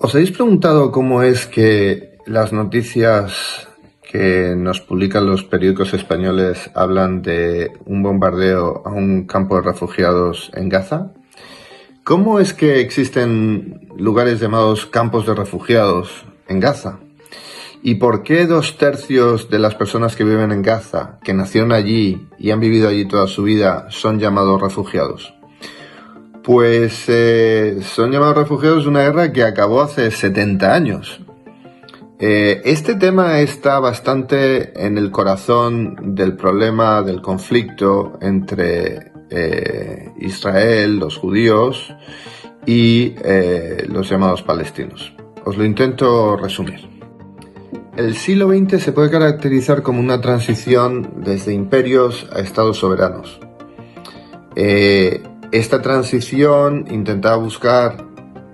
¿Os habéis preguntado cómo es que las noticias que nos publican los periódicos españoles hablan de un bombardeo a un campo de refugiados en Gaza? ¿Cómo es que existen lugares llamados campos de refugiados en Gaza? ¿Y por qué 2/3 de las personas que viven en Gaza, que nacieron allí y han vivido allí toda su vida, son llamados refugiados? Pues son llamados refugiados de una guerra que acabó hace 70 años. Este tema está bastante en el corazón del problema del conflicto entre Israel, los judíos, y los llamados palestinos. Os lo intento resumir. El siglo XX se puede caracterizar como una transición desde imperios a estados soberanos. Esta transición intentaba buscar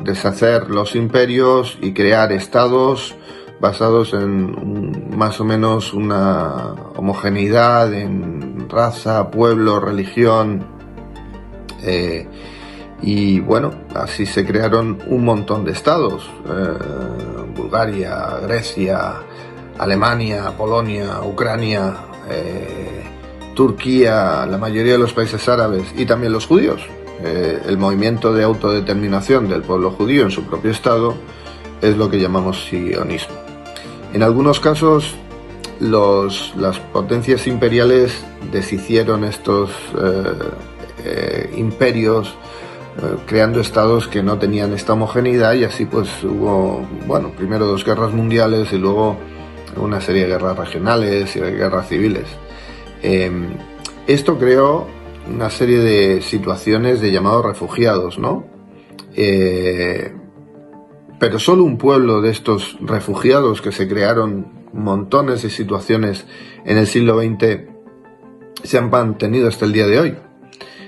deshacer los imperios y crear estados basados en más o menos una homogeneidad en raza, pueblo, religión, y bueno, así se crearon un montón de estados: Bulgaria, Grecia, Alemania, Polonia, Ucrania, Turquía, la mayoría de los países árabes y también los judíos. El movimiento de autodeterminación del pueblo judío en su propio estado es lo que llamamos sionismo. En algunos casos las potencias imperiales deshicieron estos imperios, creando estados que no tenían esta homogeneidad, y así pues hubo, primero 2 guerras mundiales y luego una serie de guerras regionales y de guerras civiles. Esto creó una serie de situaciones de llamados refugiados, ¿no? Pero solo un pueblo de estos refugiados, que se crearon montones de situaciones en el siglo XX, se han mantenido hasta el día de hoy.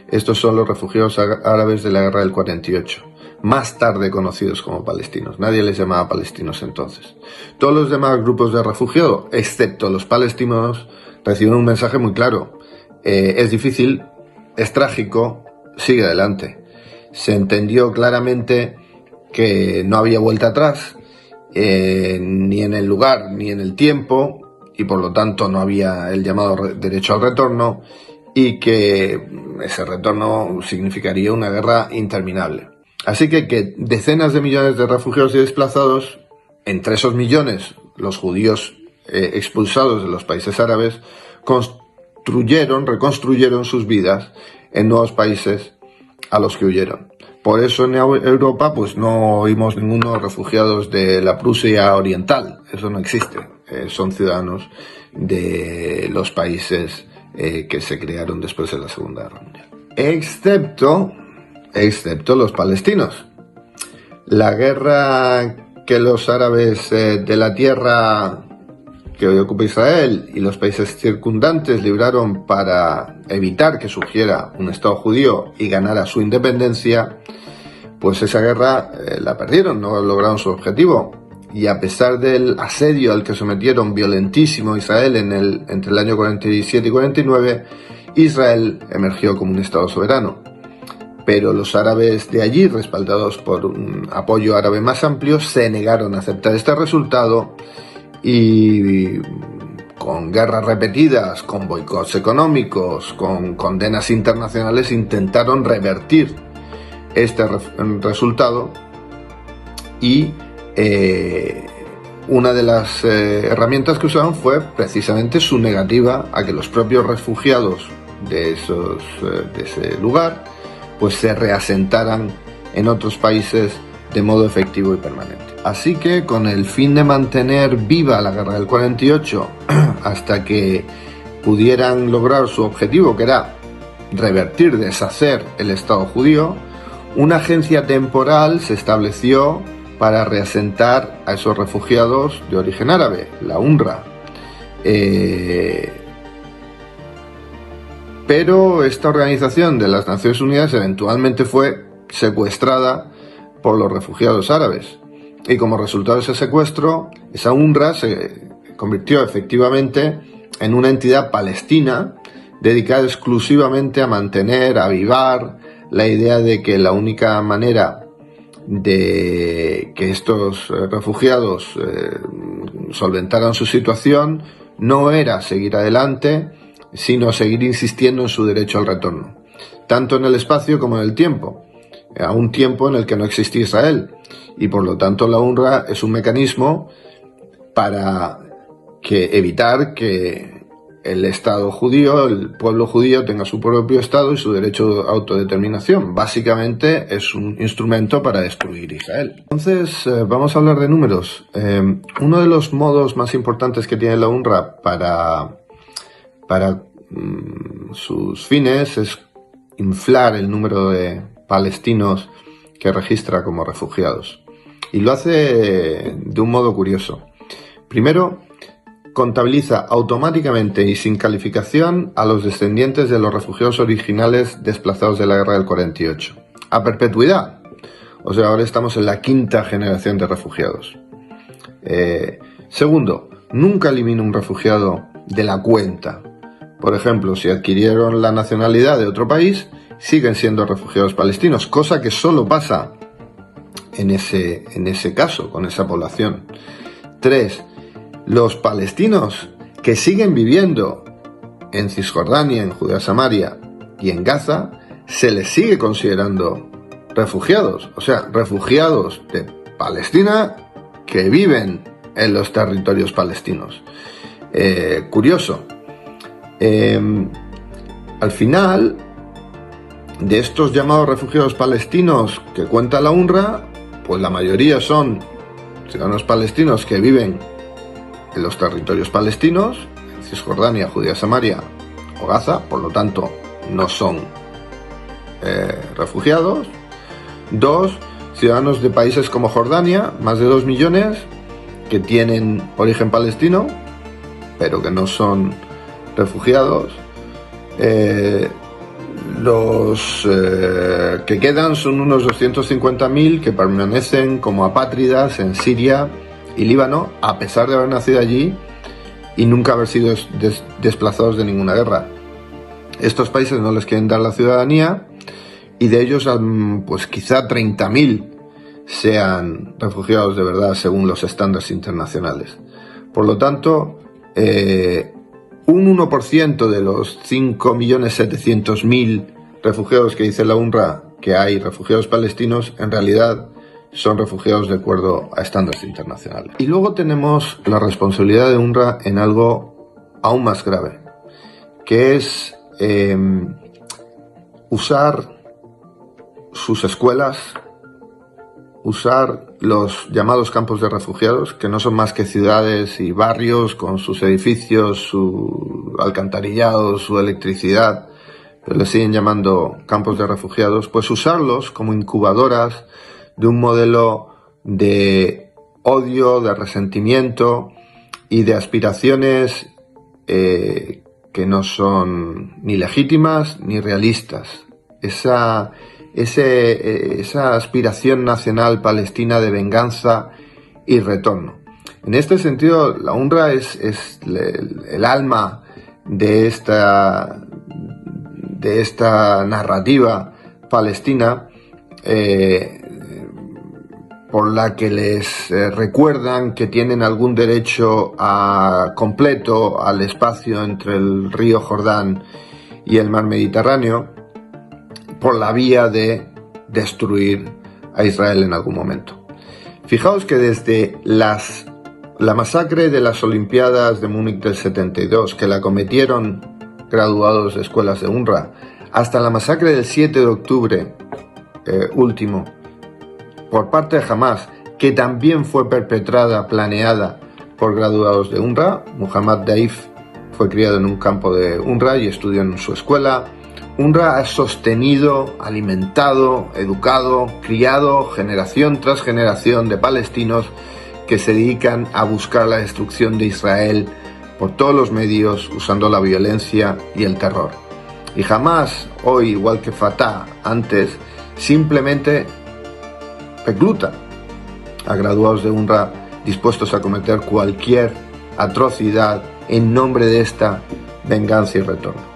Estos son los refugiados árabes de la guerra del 48, más tarde conocidos como palestinos. Nadie les llamaba palestinos entonces. Todos los demás grupos de refugiados, excepto los palestinos, reciben un mensaje muy claro: es difícil, es trágico, sigue adelante. Se entendió claramente que no había vuelta atrás, ni en el lugar ni en el tiempo, y por lo tanto no había el llamado derecho al retorno, y que ese retorno significaría una guerra interminable. Así que decenas de millones de refugiados y desplazados, entre esos millones los judíos expulsados de los países árabes, reconstruyeron sus vidas en nuevos países a los que huyeron. Por eso en Europa pues no oímos ninguno refugiados de la Prusia Oriental. Eso no existe. Son ciudadanos de los países que se crearon después de la Segunda Guerra Mundial. Excepto los palestinos. La guerra que los árabes de la tierra que hoy ocupa Israel y los países circundantes libraron para evitar que surgiera un Estado judío y ganara su independencia, pues esa guerra la perdieron, no lograron su objetivo. Y a pesar del asedio al que sometieron violentísimo Israel entre el año 47 y 49, Israel emergió como un Estado soberano. Pero los árabes de allí, respaldados por un apoyo árabe más amplio, se negaron a aceptar este resultado, y con guerras repetidas, con boicots económicos, con condenas internacionales, intentaron revertir este resultado. Y una de las herramientas que usaron fue precisamente su negativa a que los propios refugiados de ese lugar pues se reasentaran en otros países de modo efectivo y permanente. Así que, con el fin de mantener viva la guerra del 48 hasta que pudieran lograr su objetivo, que era deshacer el Estado judío, una agencia temporal se estableció para reasentar a esos refugiados de origen árabe, la UNRWA. Pero esta organización de las Naciones Unidas eventualmente fue secuestrada por los refugiados árabes, y como resultado de ese secuestro, esa UNRWA se convirtió efectivamente en una entidad palestina dedicada exclusivamente a mantener, a avivar la idea de que la única manera de que estos refugiados solventaran su situación no era seguir adelante, sino seguir insistiendo en su derecho al retorno, tanto en el espacio como en el tiempo, a un tiempo en el que no existía Israel, y por lo tanto la UNRWA es un mecanismo para evitar que el Estado judío, el pueblo judío, tenga su propio Estado y su derecho a autodeterminación. Básicamente es un instrumento para destruir Israel. Entonces, vamos a hablar de números. Uno de los modos más importantes que tiene la UNRWA para sus fines es inflar el número de palestinos que registra como refugiados. Y lo hace de un modo curioso. Primero, contabiliza automáticamente y sin calificación a los descendientes de los refugiados originales desplazados de la guerra del 48. A perpetuidad. O sea, ahora estamos en la 5ª generación de refugiados. Segundo, nunca elimina un refugiado de la cuenta. Por ejemplo, si adquirieron la nacionalidad de otro país, siguen siendo refugiados palestinos, cosa que solo pasa en ese caso, con esa población. 3. Los palestinos que siguen viviendo en Cisjordania, en Judea Samaria y en Gaza, se les sigue considerando refugiados, o sea, refugiados de Palestina que viven en los territorios palestinos. Curioso. Al final, de estos llamados refugiados palestinos que cuenta la UNRWA, pues la mayoría son ciudadanos palestinos que viven en los territorios palestinos, en Cisjordania, Judea Samaria o Gaza, por lo tanto no son refugiados. 2. Ciudadanos de países como Jordania, más de 2 millones, que tienen origen palestino, pero que no son refugiados. Los que quedan son unos 250.000 que permanecen como apátridas en Siria y Líbano, a pesar de haber nacido allí y nunca haber sido desplazados de ninguna guerra. Estos países no les quieren dar la ciudadanía y de ellos pues quizá 30.000 sean refugiados de verdad según los estándares internacionales. Por lo tanto, un 1% de los 5.700.000 refugiados que dice la UNRWA que hay refugiados palestinos, en realidad son refugiados de acuerdo a estándares internacionales. Y luego tenemos la responsabilidad de UNRWA en algo aún más grave, que es usar sus escuelas, usar los llamados campos de refugiados, que no son más que ciudades y barrios con sus edificios, su alcantarillado, su electricidad, pero le siguen llamando campos de refugiados, pues usarlos como incubadoras de un modelo de odio, de resentimiento y de aspiraciones que no son ni legítimas ni realistas. Esa aspiración nacional palestina de venganza y retorno. En este sentido, la UNRWA es el alma de esta narrativa palestina, por la que les recuerdan que tienen algún derecho completo al espacio entre el río Jordán y el mar Mediterráneo, por la vía de destruir a Israel en algún momento. Fijaos que desde la masacre de las Olimpiadas de Múnich del 72, que la cometieron graduados de escuelas de UNRWA, hasta la masacre del 7 de octubre último, por parte de Hamas, que también fue perpetrada, planeada por graduados de UNRWA. Muhammad Daif fue criado en un campo de UNRWA y estudió en su escuela. UNRWA ha sostenido, alimentado, educado, criado generación tras generación de palestinos que se dedican a buscar la destrucción de Israel por todos los medios, usando la violencia y el terror. Y Hamas, hoy, igual que Fatah antes, simplemente recluta a graduados de UNRWA dispuestos a cometer cualquier atrocidad en nombre de esta venganza y retorno.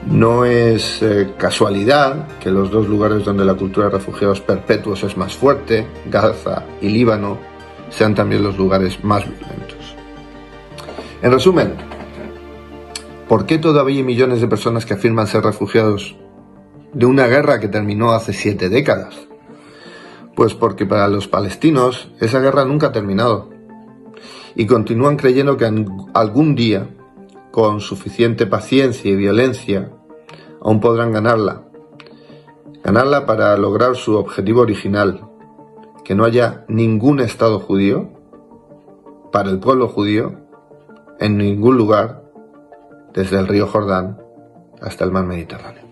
No es casualidad que los dos lugares donde la cultura de refugiados perpetuos es más fuerte, Gaza y Líbano, sean también los lugares más violentos. En resumen, ¿por qué todavía hay millones de personas que afirman ser refugiados de una guerra que terminó hace 7 décadas? Pues porque para los palestinos esa guerra nunca ha terminado y continúan creyendo que algún día, con suficiente paciencia y violencia, aún podrán ganarla para lograr su objetivo original, que no haya ningún Estado judío para el pueblo judío en ningún lugar, desde el río Jordán hasta el mar Mediterráneo.